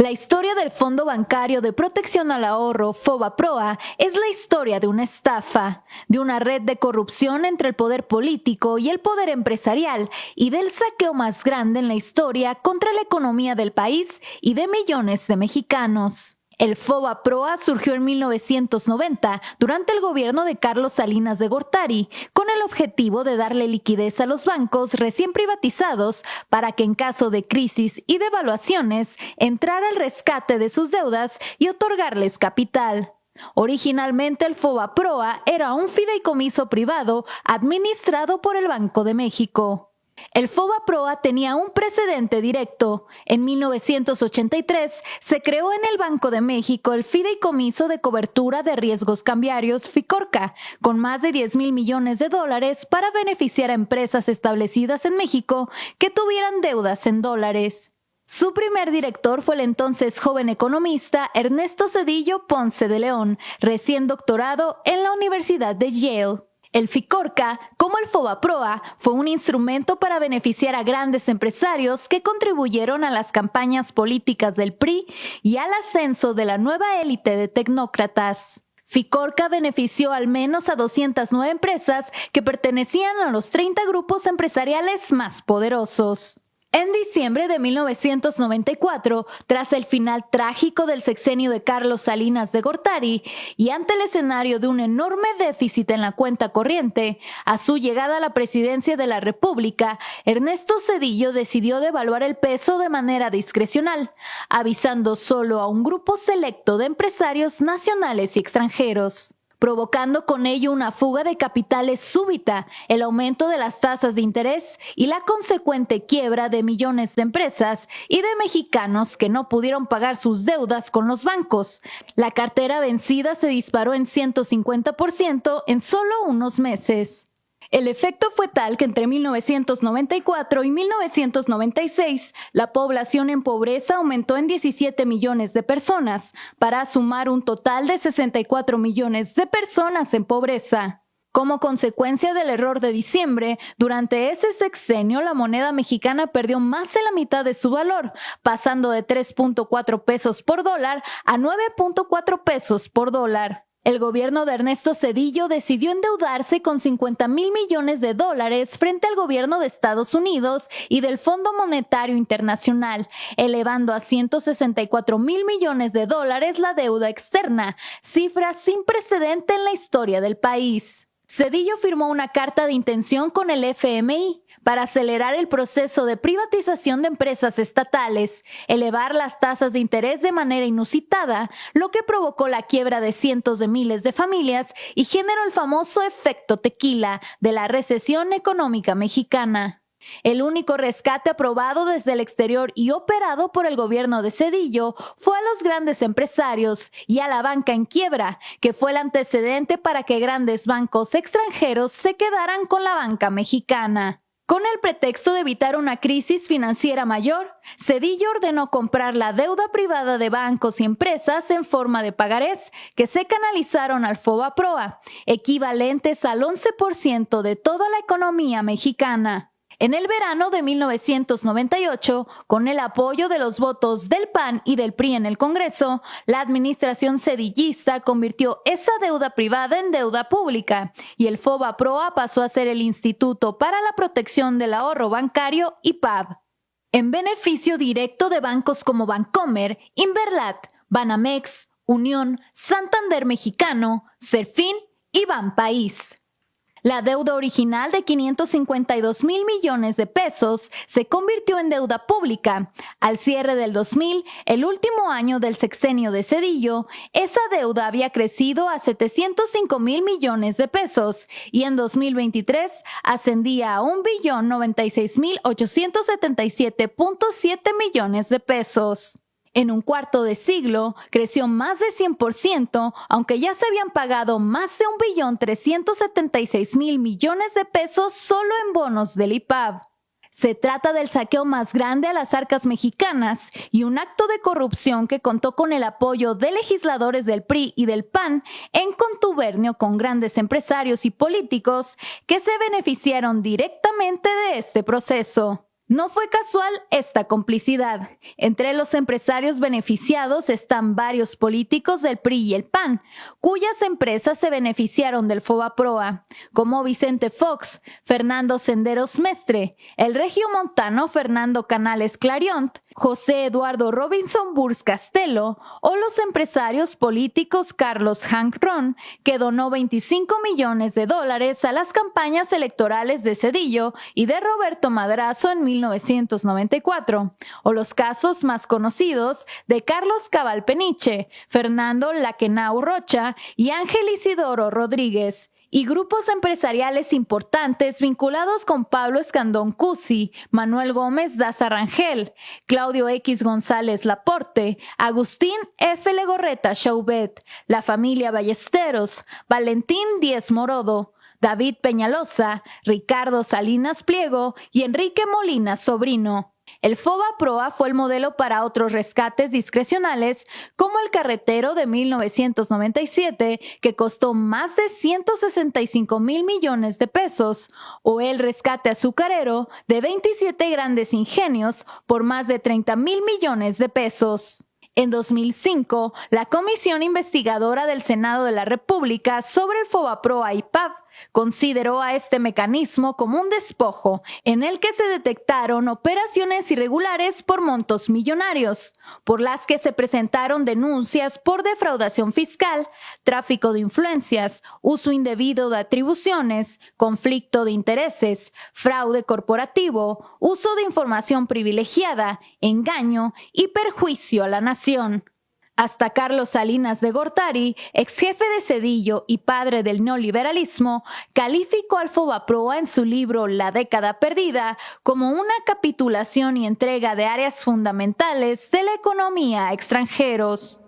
La historia del Fondo Bancario de Protección al Ahorro, FOBAPROA, es la historia de una estafa, de una red de corrupción entre el poder político y el poder empresarial y del saqueo más grande en la historia contra la economía del país y de millones de mexicanos. El FOBAPROA surgió en 1990 durante el gobierno de Carlos Salinas de Gortari, con el objetivo de darle liquidez a los bancos recién privatizados para que en caso de crisis y devaluaciones entrara al rescate de sus deudas y otorgarles capital. Originalmente el FOBAPROA era un fideicomiso privado administrado por el Banco de México. El FOBAPROA tenía un precedente directo. En 1983 se creó en el Banco de México el Fideicomiso de Cobertura de Riesgos Cambiarios FICORCA, con más de 10,000 millones de dólares para beneficiar a empresas establecidas en México que tuvieran deudas en dólares. Su primer director fue el entonces joven economista Ernesto Zedillo Ponce de León, recién doctorado en la Universidad de Yale. El FICORCA, como el FOBAPROA, fue un instrumento para beneficiar a grandes empresarios que contribuyeron a las campañas políticas del PRI y al ascenso de la nueva élite de tecnócratas. FICORCA benefició al menos a 209 empresas que pertenecían a los 30 grupos empresariales más poderosos. En diciembre de 1994, tras el final trágico del sexenio de Carlos Salinas de Gortari y ante el escenario de un enorme déficit en la cuenta corriente, a su llegada a la presidencia de la República, Ernesto Zedillo decidió devaluar el peso de manera discrecional, avisando solo a un grupo selecto de empresarios nacionales y extranjeros, provocando con ello una fuga de capitales súbita, el aumento de las tasas de interés y la consecuente quiebra de millones de empresas y de mexicanos que no pudieron pagar sus deudas con los bancos. La cartera vencida se disparó en 150% en solo unos meses. El efecto fue tal que entre 1994 y 1996 la población en pobreza aumentó en 17 millones de personas, para sumar un total de 64 millones de personas en pobreza. Como consecuencia del error de diciembre, durante ese sexenio la moneda mexicana perdió más de la mitad de su valor, pasando de 3.4 pesos por dólar a 9.4 pesos por dólar. El gobierno de Ernesto Zedillo decidió endeudarse con 50,000 millones de dólares frente al gobierno de Estados Unidos y del Fondo Monetario Internacional, elevando a 164,000 millones de dólares la deuda externa, cifra sin precedente en la historia del país. Zedillo firmó una carta de intención con el FMI para acelerar el proceso de privatización de empresas estatales, elevar las tasas de interés de manera inusitada, lo que provocó la quiebra de cientos de miles de familias y generó el famoso efecto tequila de la recesión económica mexicana. El único rescate aprobado desde el exterior y operado por el gobierno de Zedillo fue a los grandes empresarios y a la banca en quiebra, que fue el antecedente para que grandes bancos extranjeros se quedaran con la banca mexicana. Con el pretexto de evitar una crisis financiera mayor, Zedillo ordenó comprar la deuda privada de bancos y empresas en forma de pagarés que se canalizaron al FOBAPROA, equivalentes al 11% de toda la economía mexicana. En el verano de 1998, con el apoyo de los votos del PAN y del PRI en el Congreso, la administración zedillista convirtió esa deuda privada en deuda pública y el FOBAPROA pasó a ser el Instituto para la Protección del Ahorro Bancario, IPAB, en beneficio directo de bancos como Bancomer, Inverlat, Banamex, Unión, Santander Mexicano, Serfín y Banpaís. La deuda original de 552,000 millones de pesos se convirtió en deuda pública. Al cierre del 2000, el último año del sexenio de Zedillo, esa deuda había crecido a 705,000 millones de pesos y en 2023 ascendía a 1,096,877,7 millones de pesos. En un cuarto de siglo, creció más de 100%, aunque ya se habían pagado más de 1,376,000 millones de pesos solo en bonos del IPAB. Se trata del saqueo más grande a las arcas mexicanas y un acto de corrupción que contó con el apoyo de legisladores del PRI y del PAN en contubernio con grandes empresarios y políticos que se beneficiaron directamente de este proceso. No fue casual esta complicidad. Entre los empresarios beneficiados están varios políticos del PRI y el PAN, cuyas empresas se beneficiaron del FOBAPROA, como Vicente Fox, Fernando Senderos Mestre, el regiomontano Fernando Canales Clariont, José Eduardo Robinson Burs Castelo o los empresarios políticos Carlos Hank Ron, que donó $25 millones a las campañas electorales de Zedillo y de Roberto Madrazo en 1994, o los casos más conocidos de Carlos Cabal Peniche, Fernando Laquenau Rocha y Ángel Isidoro Rodríguez, y grupos empresariales importantes vinculados con Pablo Escandón Cusi, Manuel Gómez Daza Rangel, Claudio X González Laporte, Agustín F. Legorreta Chaubet, la familia Ballesteros, Valentín Díez Morodo, David Peñalosa, Ricardo Salinas Pliego y Enrique Molina Sobrino. El FOBAPROA fue el modelo para otros rescates discrecionales, como el carretero de 1997, que costó más de 165,000 millones de pesos, o el rescate azucarero de 27 grandes ingenios por más de 30,000 millones de pesos. En 2005, la Comisión Investigadora del Senado de la República sobre el FOBAPROA y PAV consideró a este mecanismo como un despojo en el que se detectaron operaciones irregulares por montos millonarios, por las que se presentaron denuncias por defraudación fiscal, tráfico de influencias, uso indebido de atribuciones, conflicto de intereses, fraude corporativo, uso de información privilegiada, engaño y perjuicio a la nación. Hasta Carlos Salinas de Gortari, ex jefe de Zedillo y padre del neoliberalismo, calificó al FOBAPROA en su libro La década perdida como una capitulación y entrega de áreas fundamentales de la economía a extranjeros.